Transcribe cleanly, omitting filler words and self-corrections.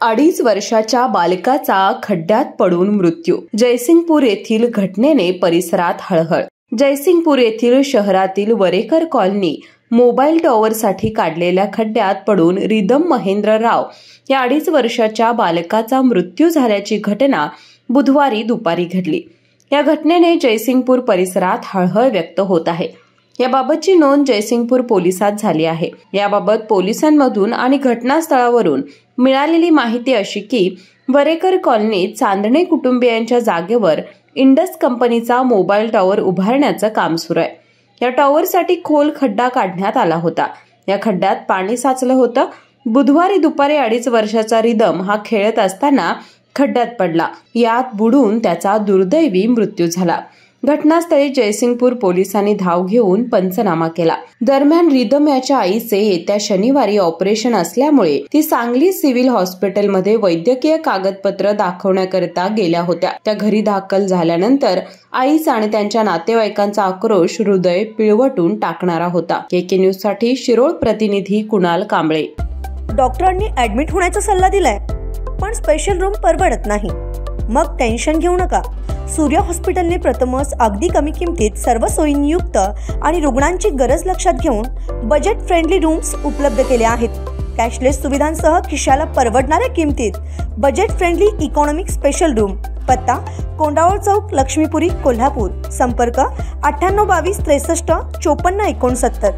2.5 वर्षाच्या बालकाचा खड्ड्यात पडून मृत्यू. जयसिंगपूर येथील घटनेने परिसरात हळहळ. जयसिंगपूर येथील शहरातील वरेकर कॉलनी मोबाईल टॉवरसाठी काढलेल्या खड्ड्यात पडून रिदम महेंद्र राव या 2.5 वर्षाच्या बालकाचा मृत्यू झाल्याची घटना बुधवारी दुपारी घडली. या घटनेने जयसिंगपूर परिसरात हळहळ व्यक्त होत आहे. याबाबतची नोंद जयसिंगपूर पोलिसात झाली आहे. याबाबत पोलिसांमधून आणि घटनास्थळावरून मिळालेली माहिती अशी की वरेकर कॉलनीत चांदणे कुटुंबियांच्या जागेवर इंडस कंपनीचा मोबाईल टॉवर उभारण्याचं काम सुरू आहे. या टॉवरसाठी खोल खड्डा काढण्यात आला होता. या खड्ड्यात पाणी साचलं होतं. बुधवारी दुपारी 2.5 वर्षाचा रिदम हा खेळत असताना खड्ड्यात पडला. यात बुडून त्याचा दुर्दैवी मृत्यू झाला. घटनास्थळी जयसिंगपूर पोलिसांनी धाव घेऊन पंचनामा केला. दरम्यान रिदम याच्या आईचे येत्या शनिवारी ऑपरेशन असल्यामुळे ती सांगली सिव्हिल हॉस्पिटलमध्ये वैद्यकीय कागदपत्र दाखवण्याकरिता गेल्या होत्या. त्या घरी दाखल झाल्यानंतर आईचा आणि त्यांच्या नातेवाईकांचा आक्रोश हृदय पिळवटून टाकणारा होता. केके न्यूज साठी शिरोळ प्रतिनिधी कुणाल कांबळे. डॉक्टरांनी ऍडमिट होण्याचा सल्ला दिलाय, पण स्पेशल रूम परवडत नाही. मग टेन्शन घेऊ नका. सूर्य हॉस्पिटलने प्रथमच अगदी कमी किमतीत सर्व सोयींयुक्त आणि रुग्णांची गरज लक्षात घेऊन बजेट फ्रेंडली रूम्स उपलब्ध केले आहेत. कॅशलेस सुविधांसह खिशाला परवडणाऱ्या किमतीत budget friendly economic special room. पत्ता कोंडावळ चौक, लक्ष्मीपुरी, कोल्हापूर. संपर्क 9822 63 54 69.